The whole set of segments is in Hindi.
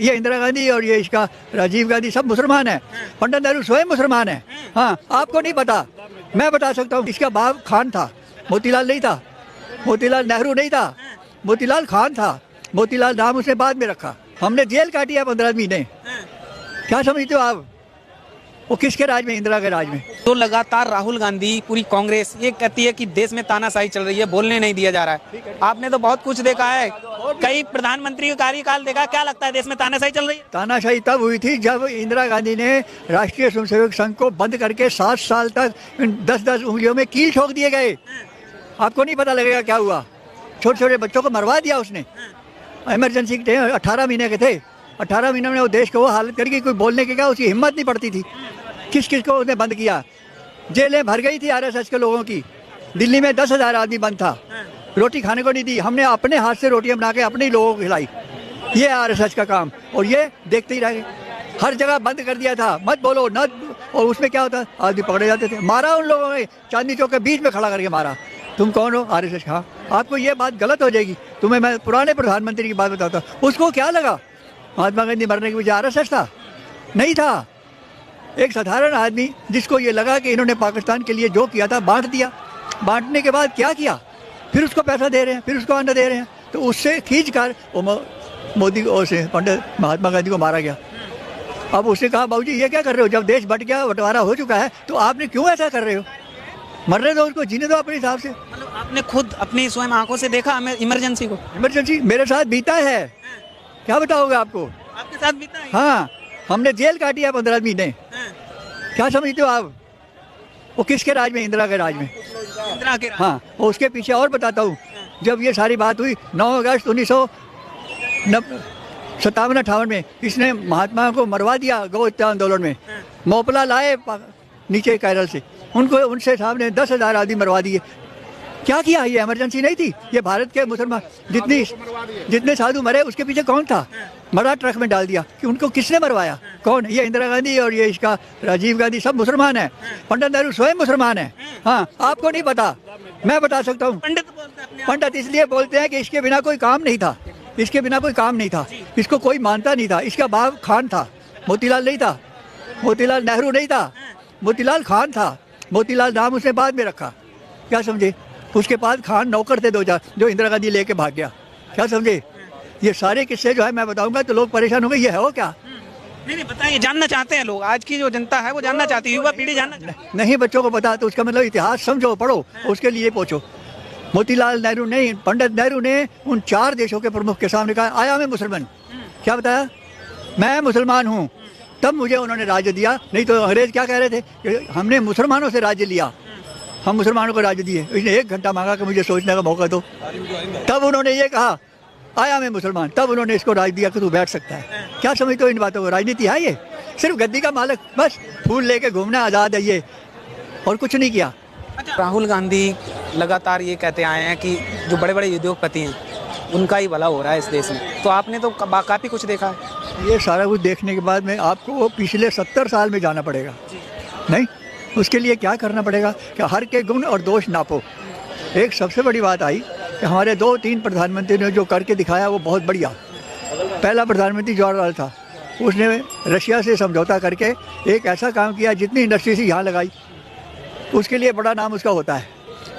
ये इंदिरा गांधी और ये इसका राजीव गांधी सब मुसलमान है। पंडित नेहरू स्वयं मुसलमान है। हाँ, आपको नहीं पता, मैं बता सकता हूँ। इसका बाप खान था, मोतीलाल नहीं था, मोतीलाल नेहरू नहीं था, मोतीलाल खान था। मोतीलाल नाम उसने बाद में रखा। हमने जेल काटी है 15 महीने। क्या समझते हो आप? वो किसके राज में? इंदिरा के राज में। तो लगातार राहुल गांधी, पूरी कांग्रेस ये कहती है कि देश में तानाशाही चल रही है, बोलने नहीं दिया जा रहा है। आपने तो बहुत कुछ देखा है, कई प्रधानमंत्री का कार्यकाल देखा, क्या लगता है देश में तानाशाही चल रही है? तानाशाही तब हुई थी जब इंदिरा गांधी ने राष्ट्रीय स्वयंसेवक संघ को बंद करके 7 साल तक 10-10 उंगलियों में कील ठोक दिए गए। आपको नहीं पता लगेगा क्या हुआ। छोटे छोटे बच्चों को मरवा दिया उसने। इमरजेंसी के 18 महीने के थे। 18 महीने में वो देश को वो हालत करके कोई बोलने के क्या उसकी हिम्मत नहीं पड़ती थी। किस किस को उसने बंद किया। जेलें भर गई थी आरएसएस के लोगों की। दिल्ली में 10,000 आदमी बंद था। रोटी खाने को नहीं दी। हमने अपने हाथ से रोटियां बना के अपने ही लोगों को खिलाई। ये आरएसएस का काम। और ये देखते ही रह गए। हर जगह बंद कर दिया था, मत बोलो न। और उसमें क्या होता, आदमी पकड़े जाते थे। मारा उन लोगों ने, चांदनी चौक के बीच में खड़ा करके मारा। तुम कौन हो? आरएसएस। हाँ, आपको ये बात गलत हो जाएगी। तुम्हें मैं पुराने प्रधानमंत्री की बात बताता हूँ। उसको क्या लगा महात्मा गांधी मरने की वजह आरएसएस था? नहीं था। एक साधारण आदमी जिसको ये लगा कि इन्होंने पाकिस्तान के लिए जो किया था बांट दिया। बांटने के बाद क्या किया? फिर उसको पैसा दे रहे हैं, फिर उसको अन्न दे रहे हैं। तो उससे खींच कर मोदी से पंडित महात्मा गांधी को मारा गया। अब उसने कहा बाबूजी ये क्या कर रहे हो? जब देश बट गया, बंटवारा हो चुका है, तो आपने क्यों ऐसा कर रहे हो? मरने दो उसको, जीने दो अपने हिसाब से। मतलब आपने खुद अपनी स्वयं आंखों से देखा इमरजेंसी को? इमरजेंसी मेरे साथ बीता है। क्या बताओगे आपको? आपके साथ बीता है? हाँ, हमने जेल काटी है 15 महीने। क्या समझते हो आप? वो किसके राज में? इंदिरा के राज में। इंदिरा के? हाँ, वो उसके पीछे और बताता हूँ। जब ये सारी बात हुई 9 अगस्त 1957-58 में, इसने महात्मा को मरवा दिया गौ हत्या आंदोलन में। मोपला लाए नीचे केरल से, उनसे सामने 10,000 आदमी मरवा दिए। क्या किया? ये इमरजेंसी नहीं थी? ये भारत के मुसलमान जितने साधु मरे उसके पीछे कौन था? मरा ट्रक में डाल दिया। कि उनको किसने मरवाया? कौन? ये इंदिरा गांधी और ये इसका राजीव गांधी सब मुसलमान है। पंडित नेहरू स्वयं मुसलमान है। हाँ, आपको नहीं पता, मैं बता सकता हूँ। पंडित इसलिए बोलते हैं कि इसके बिना कोई काम नहीं था। इसके बिना कोई काम नहीं था। इसको कोई मानता नहीं था। इसका बाप खान था, मोतीलाल नहीं था, मोतीलाल नेहरू नहीं था, मोतीलाल खान था। मोतीलाल नाम उसने बाद में रखा। क्या समझे? उसके पास खान नौकर थे 2 जो इंदिरा गांधी लेके भाग गया। क्या समझे? ये सारे किस्से जो है मैं बताऊंगा तो लोग परेशान होंगे। ये है वो क्या? नहीं बताइए, जानना चाहते हैं लोग। आज की जो जनता है वो जानना चाहती है, युवा पीढ़ी जानना चाहती है। नहीं, बच्चों को पता तो उसका मतलब इतिहास समझो, पढ़ो, उसके लिए पूछो। मोतीलाल नेहरू ने, पंडित नेहरू ने उन 4 देशों के प्रमुख के सामने कहा आया मैं मुसलमान। क्या बताया? मैं मुसलमान हूँ। तब मुझे उन्होंने राज्य दिया। नहीं तो अंग्रेज क्या कह रहे थे कि हमने मुसलमानों से राज्य लिया, हम मुसलमानों को राज्य दिए। इसने 1 घंटा मांगा कि मुझे सोचने का मौका दो। तब उन्होंने ये कहा आया मैं मुसलमान। तब उन्होंने इसको राज दिया कि तू बैठ सकता है। क्या समझते हो इन बातों को? राजनीति है ये? सिर्फ गद्दी का मालिक, बस फूल लेके घूमना आज़ाद है ये, और कुछ नहीं किया। राहुल गांधी लगातार ये कहते आए हैं कि जो बड़े बड़े उद्योगपति हैं उनका ही भला हो रहा है इस देश में। तो आपने तो काफ़ी कुछ देखा है। ये सारा कुछ देखने के बाद में आपको पिछले 70 साल में जाना पड़ेगा। नहीं, उसके लिए क्या करना पड़ेगा कि हर के गुण और दोष नापो। एक सबसे बड़ी बात आई कि हमारे 2-3 प्रधानमंत्री ने जो करके दिखाया वो बहुत बढ़िया। पहला प्रधानमंत्री जवाहरलाल था, उसने रशिया से समझौता करके एक ऐसा काम किया जितनी इंडस्ट्री से यहाँ लगाई, उसके लिए बड़ा नाम उसका होता है।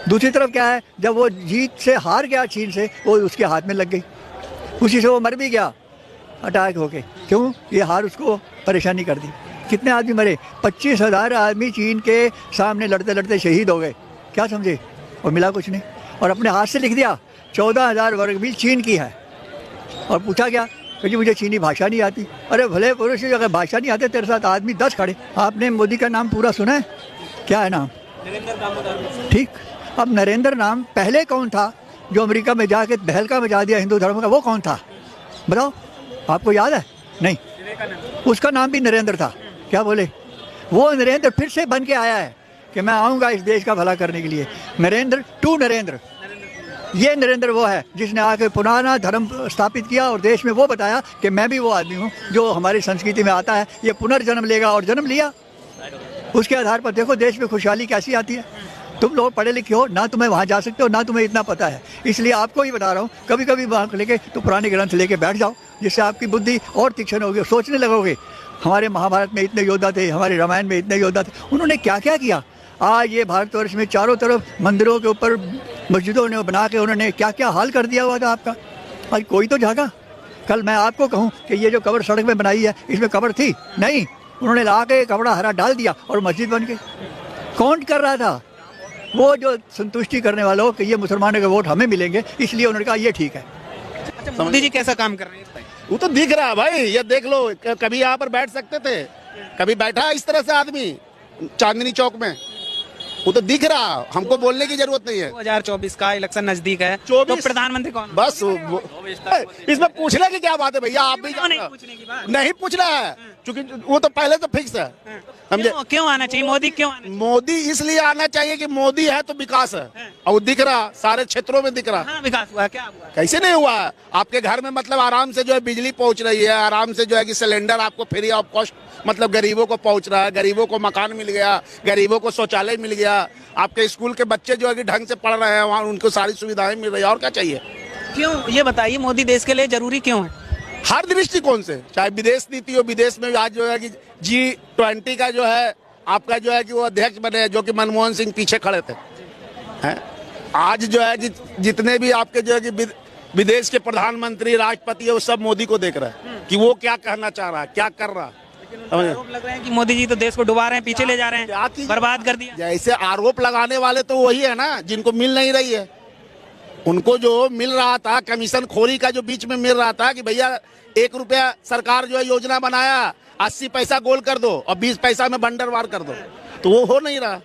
दूसरी तरफ क्या है, जब वो जीत से हार गया चीन से, वो उसके हाथ में लग गई, उसी से वो मर भी गया अटैक होके। क्यों? ये हार उसको परेशानी कर दी। कितने आदमी मरे? 25,000 आदमी चीन के सामने लड़ते लड़ते शहीद हो गए। क्या समझे? और मिला कुछ नहीं। और अपने हाथ से लिख दिया 14,000 वर्ग मील चीन की है। और पूछा क्या कि मुझे चीनी भाषा नहीं आती। अरे भले पुरुष, अगर भाषा नहीं आते तेरे साथ आदमी 10 खड़े। आपने मोदी का नाम पूरा सुना है? क्या है नाम? नरेंद्र दामोदर। ठीक। अब नरेंद्र नाम पहले कौन था जो अमेरिका में जाके तहलका मचा दिया हिंदू धर्म का? वो कौन था बताओ? आपको याद है? नहीं। उसका नाम भी नरेंद्र था। क्या बोले? वो नरेंद्र फिर से बन के आया है कि मैं आऊँगा इस देश का भला करने के लिए। नरेंद्र टू नरेंद्र। ये नरेंद्र वो है जिसने आके पुराना धर्म स्थापित किया और देश में वो बताया कि मैं भी वो आदमी हूँ जो हमारी संस्कृति में आता है, ये पुनर्जन्म लेगा, और जन्म लिया। उसके आधार पर देखो देश में खुशहाली कैसी आती है। तुम लोग पढ़े लिखे हो ना, तुम्हें वहाँ जा सकते हो ना तुम्हें इतना पता है। इसलिए आपको ही बता रहा हूँ, कभी कभी वहाँ लेके तो पुराने ग्रंथ लेके बैठ जाओ, जिससे आपकी बुद्धि और तीक्ष्ण होगी, सोचने लगोगे। हमारे महाभारत में इतने योद्धा थे, हमारे रामायण में इतने योद्धा थे, उन्होंने क्या क्या किया। आज ये भारतवर्ष में चारों तरफ मंदिरों के ऊपर मस्जिदों ने बना के उन्होंने क्या क्या हाल कर दिया हुआ था आपका। आज कोई तो जागा। कल मैं आपको कहूँ कि ये जो कब्र सड़क में बनाई है, इसमें कब्र थी नहीं, उन्होंने ला के कपड़ा हरा डाल दिया और मस्जिद बन गई। कौन कर रहा था? वो जो संतुष्टि करने वालों कि ये मुसलमानों के वोट हमें मिलेंगे, इसलिए उन्होंने कहा ये ठीक है। अच्छा, मोदी जी कैसा काम कर रहे हैं? वो तो दिख रहा है भाई, ये देख लो। कभी यहाँ पर बैठ सकते थे, कभी बैठा इस तरह से आदमी चांदनी चौक में, वो तो दिख रहा। हमको बोलने की जरूरत नहीं है। 2024 का इलेक्शन नजदीक है, 24 तो प्रधानमंत्री कौन? बस इसमें पूछने की क्या बात है भैया? आप भी क्यों नहीं पूछने की बात? नहीं पूछना है, क्योंकि वो तो पहले तो फिक्स है। समझे? क्यों आना चाहिए मोदी? क्यों आना चाहिए? मोदी इसलिए आना चाहिए कि मोदी है तो विकास है, और वो दिख रहा, सारे क्षेत्रों में दिख रहा। हाँ, विकास हुआ, क्या हुआ? कैसे नहीं हुआ? आपके घर में मतलब आराम से जो है बिजली पहुंच रही है, आराम से जो है कि सिलेंडर आपको फ्री ऑफ कॉस्ट मतलब गरीबों को पहुंच रहा है, गरीबों को मकान मिल गया, गरीबों को शौचालय मिल गया, आपके स्कूल के बच्चे जो है कि ढंग से पढ़ रहे हैं, वहाँ उनको सारी सुविधाएं मिल रही है। और क्या चाहिए? क्यों, ये बताइए, मोदी देश के लिए जरूरी क्यों है? हर दृष्टिकोण से, चाहे विदेश नीति हो, विदेश में आज जो है कि G20 का जो है आपका जो है कि वो अध्यक्ष बने, जो कि मनमोहन सिंह पीछे खड़े थे। हैं? आज जो है कि जितने भी आपके जो है कि विदेश के प्रधानमंत्री, राष्ट्रपति है, वो सब मोदी को देख रहे हैं कि वो क्या कहना चाह रहा है, क्या कर रहा है। आरोप लग रहे हैं कि मोदी जी तो देश को डुबा रहे हैं, पीछे ले जा रहे हैं, बर्बाद कर दिया। जैसे आरोप लगाने वाले तो वही है ना, जिनको मिल नहीं रही है। उनको जो मिल रहा था, कमीशन खोरी का जो बीच में मिल रहा था कि भैया 1 रुपया सरकार जो है योजना बनाया, 80 पैसा गोल कर दो और 20 पैसा में बंडरवार कर दो, तो वो हो नहीं रहा।